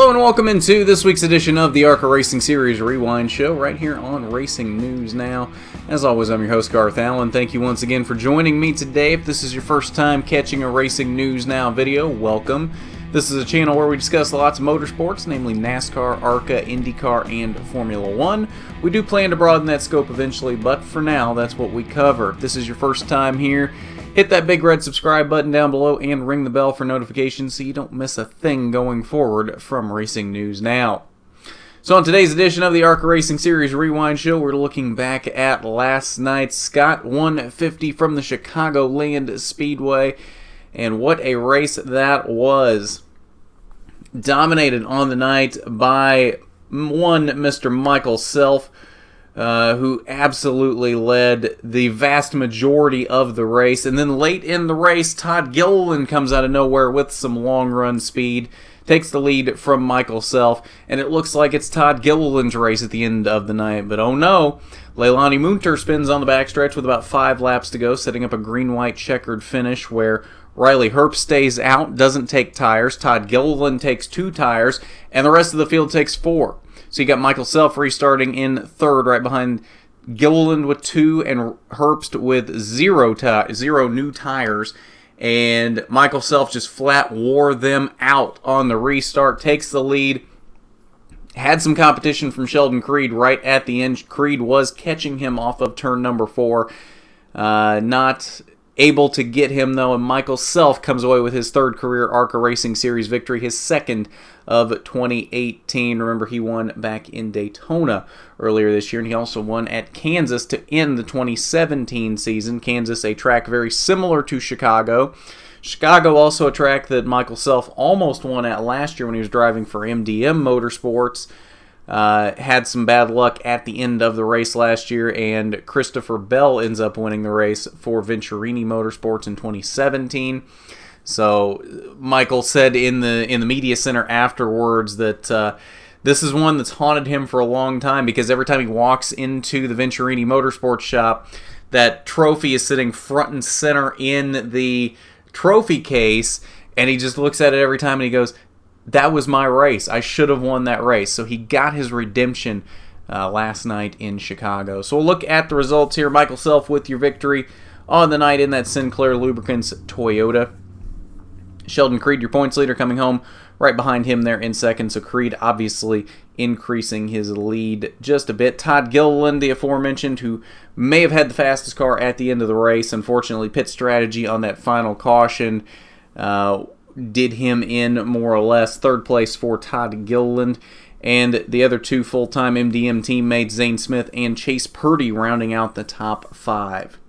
Hello and welcome into this week's edition of the ARCA Racing Series Rewind Show right here on Racing News Now. As always, I'm your host, Garth Allen. Thank you once again for joining me today. If this is your first time catching a Racing News Now video, welcome. This is a channel where we discuss lots of motorsports, namely NASCAR, ARCA, IndyCar, and Formula One. We do plan to broaden that scope eventually, but for now, that's what we cover. If this is your first time here, hit that big red subscribe button down below and ring the bell for notifications so you don't miss a thing going forward from Racing News Now. So on today's edition of the ARCA Racing Series Rewind Show, we're looking back at last night's Scott 150 from the Chicagoland Speedway, and what a race that was. Dominated on the night by one Mr. Michael Self, who absolutely led the vast majority of the race. And then late in the race, Todd Gilliland comes out of nowhere with some long run speed, takes the lead from Michael Self, and it looks like it's Todd Gilliland's race at the end of the night. But oh no, Leilani Munter spins on the backstretch with about 5 laps to go, setting up a green-white checkered finish where Riley Herbst stays out, doesn't take tires. Todd Gilliland takes 2 tires, and the rest of the field takes 4. So you got Michael Self restarting in third, right behind Gilliland with 2 and Herbst with 0 new tires. And Michael Self just flat wore them out on the restart, takes the lead. Had some competition from Sheldon Creed right at the end. Creed was catching him off of turn number 4. Not able to get him, though, and Michael Self comes away with his 3rd career ARCA Racing Series victory, his 2nd of 2018. Remember, he won back in Daytona earlier this year, and he also won at Kansas to end the 2017 season. Kansas, a track very similar to Chicago. Chicago, also a track that Michael Self almost won at last year when he was driving for MDM Motorsports. Had some bad luck at the end of the race last year, and Christopher Bell ends up winning the race for Venturini Motorsports in 2017. So Michael said in the media center afterwards that this is one that's haunted him for a long time, because every time he walks into the Venturini Motorsports shop, that trophy is sitting front and center in the trophy case, and he just looks at it every time and he goes, that was my race. I should have won that race. So he got his redemption last night in Chicago. So we'll look at the results here. Michael Self with your victory on the night in that Sinclair Lubricants Toyota. Sheldon Creed, your points leader, coming home right behind him there in second. So Creed obviously increasing his lead just a bit. Todd Gilliland, the aforementioned, who may have had the fastest car at the end of the race. Unfortunately, pit strategy on that final caution did him in more or less. 3rd place for Todd Gilliland, and the other 2 full-time MDM teammates, Zane Smith and Chase Purdy, rounding out the top 5.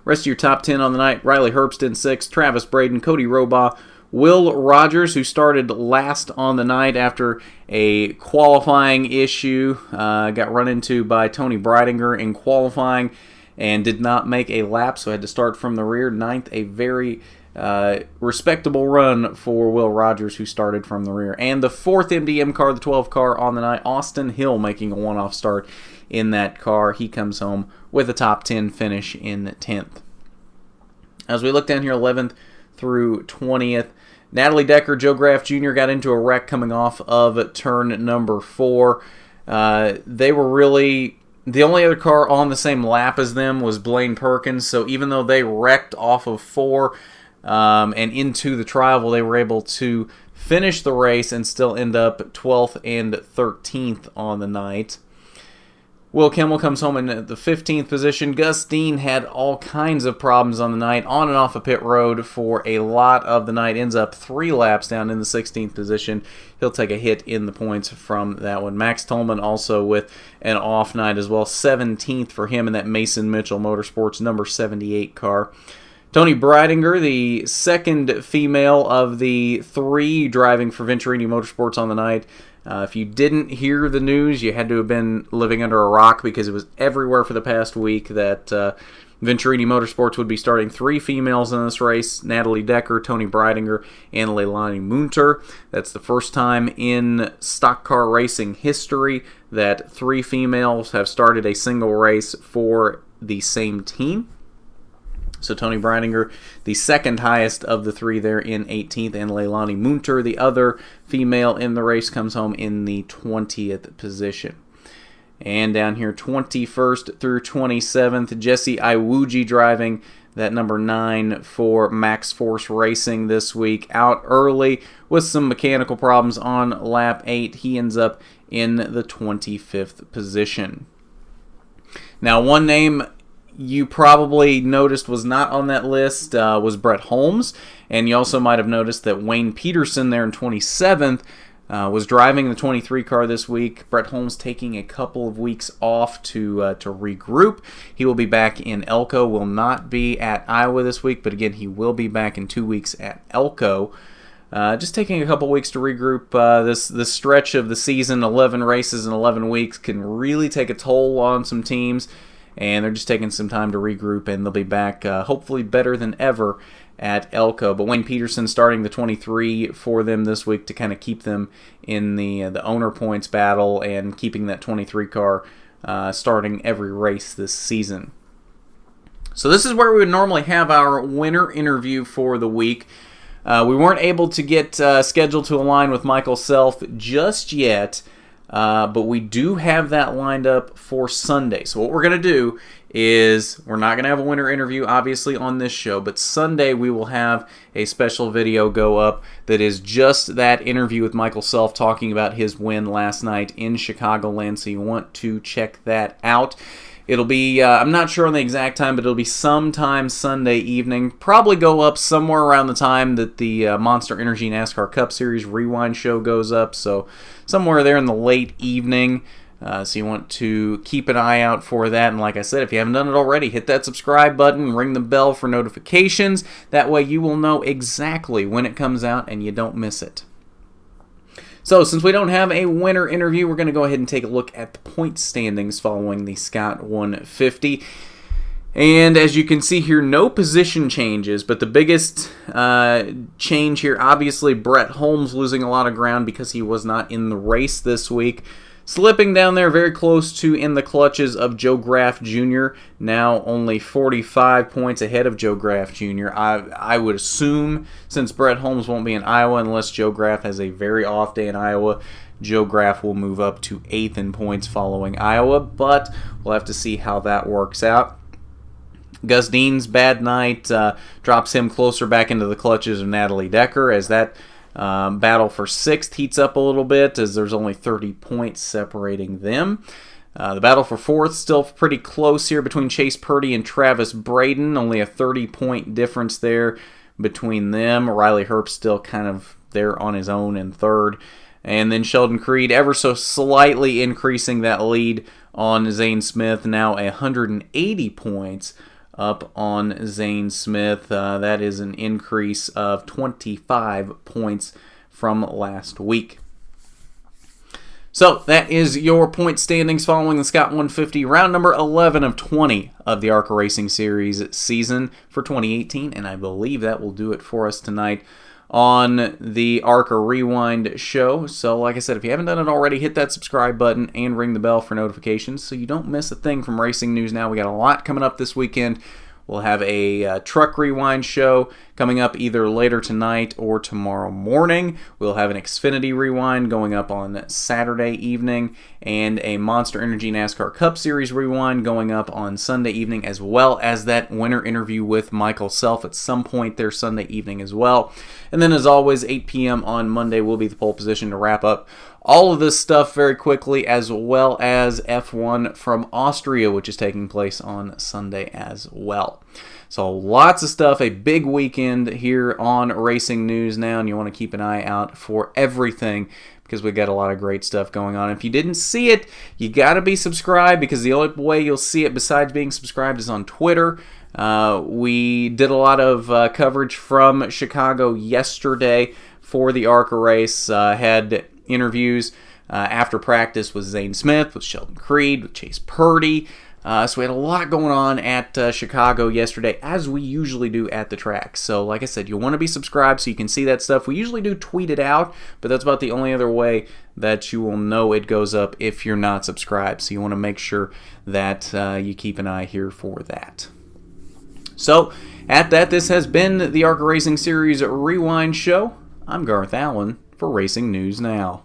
Rest of your top 10 on the night: Riley Herbst in 6th, Travis Braden, Cody Robaugh, Will Rogers, who started last on the night after a qualifying issue, got run into by Tony Breidinger in qualifying and did not make a lap, so had to start from the rear. 9th, a very respectable run for Will Rogers, who started from the rear. And the 4th MDM car, the 12 car on the night, Austin Hill making a one-off start in that car. He comes home with a top 10 finish in 10th. As we look down here, 11th through 20th, Natalie Decker, Joe Graff Jr. got into a wreck coming off of turn number 4. They were really... The only other car on the same lap as them was Blaine Perkins, so even though they wrecked off of 4 and into the trial, they were able to finish the race and still end up 12th and 13th on the night. Will Kimmel comes home in the 15th position. Gus Dean had all kinds of problems on the night, on and off a pit road for a lot of the night. Ends up 3 laps down in the 16th position. He'll take a hit in the points from that one. Max Tolman also with an off night as well. 17th for him in that Mason Mitchell Motorsports number 78 car. Tony Breidinger, the 2nd female of the 3 driving for Venturini Motorsports on the night. If you didn't hear the news, you had to have been living under a rock, because it was everywhere for the past week that Venturini Motorsports would be starting 3 females in this race: Natalie Decker, Tony Breidinger, and Leilani Munter. That's the first time in stock car racing history that 3 females have started a single race for the same team. So Tony Breidinger, the second highest of the three there in 18th, and Leilani Munter, the other female in the race, comes home in the 20th position. And down here, 21st through 27th, Jesse Iwuji driving that number 9 for Max Force Racing this week. Out early with some mechanical problems on lap 8. He ends up in the 25th position. Now, one name you probably noticed was not on that list was Brett Holmes. And you also might have noticed that Wayne Peterson there in 27th was driving the 23 car this week. Brett Holmes taking a couple of weeks off to regroup. He will be back in Elko. Will not be at Iowa this week, but again, he will be back in 2 weeks at Elko. Just taking a couple weeks to regroup. This stretch of the season, 11 races in 11 weeks, can really take a toll on some teams, and they're just taking some time to regroup, and they'll be back hopefully better than ever at Elko. But Wayne Peterson starting the 23 for them this week to kind of keep them in the owner points battle and keeping that 23 car starting every race this season. So this is where we would normally have our winner interview for the week. We weren't able to get scheduled to align with Michael Self just yet, but we do have that lined up for Sunday. So what we're going to do is we're not going to have a winner interview, obviously, on this show, but Sunday we will have a special video go up that is just that interview with Michael Self talking about his win last night in Chicagoland, so you want to check that out. It'll be, I'm not sure on the exact time, but it'll be sometime Sunday evening. Probably go up somewhere around the time that the Monster Energy NASCAR Cup Series Rewind show goes up. So somewhere there in the late evening. So you want to keep an eye out for that. And like I said, if you haven't done it already, hit that subscribe button and ring the bell for notifications. That way you will know exactly when it comes out and you don't miss it. So, since we don't have a winner interview, we're going to go ahead and take a look at the point standings following the Scott 150. And as you can see here, no position changes, but the biggest change here, obviously, Brett Holmes losing a lot of ground because he was not in the race this week. Slipping down there very close to in the clutches of Joe Graff Jr., now only 45 points ahead of Joe Graff Jr. I would assume, since Brett Holmes won't be in Iowa unless Joe Graff has a very off day in Iowa, Joe Graff will move up to 8th in points following Iowa, but we'll have to see how that works out. Gus Dean's bad night drops him closer back into the clutches of Natalie Decker as that battle for 6th heats up a little bit as there's only 30 points separating them. The battle for 4th still pretty close here between Chase Purdy and Travis Braden. Only a 30-point difference there between them. Riley Herbst still kind of there on his own in 3rd. And then Sheldon Creed ever so slightly increasing that lead on Zane Smith, now 180 points up on Zane Smith. That is an increase of 25 points from last week. So that is your point standings following the Scott 150, round number 11 of 20 of the ARCA Racing Series season for 2018, and I believe that will do it for us tonight on the ARCA Rewind show. So like I said, if you haven't done it already, hit that subscribe button and ring the bell for notifications so you don't miss a thing from Racing News Now. We got a lot coming up this weekend. We'll have a truck rewind show coming up either later tonight or tomorrow morning. We'll have an Xfinity rewind going up on Saturday evening and a Monster Energy NASCAR Cup Series rewind going up on Sunday evening, as well as that winner interview with Michael Self at some point there Sunday evening as well. And then as always, 8 p.m. on Monday will be the pole position to wrap up all of this stuff very quickly, as well as F1 from Austria, which is taking place on Sunday as well. So lots of stuff, a big weekend here on Racing News Now, and you want to keep an eye out for everything because we got a lot of great stuff going on. If you didn't see it, you got to be subscribed, because the only way you'll see it besides being subscribed is on Twitter. We did a lot of coverage from Chicago yesterday for the ARCA race. Had interviews after practice with Zane Smith, with Sheldon Creed, with Chase Purdy. So we had a lot going on at Chicago yesterday, as we usually do at the track. So like I said, you'll want to be subscribed so you can see that stuff. We usually do tweet it out, but that's about the only other way that you will know it goes up if you're not subscribed. So you want to make sure that you keep an eye here for that. So At that, this has been the ARCA Racing Series Rewind Show. I'm Garth Allen for Racing News Now.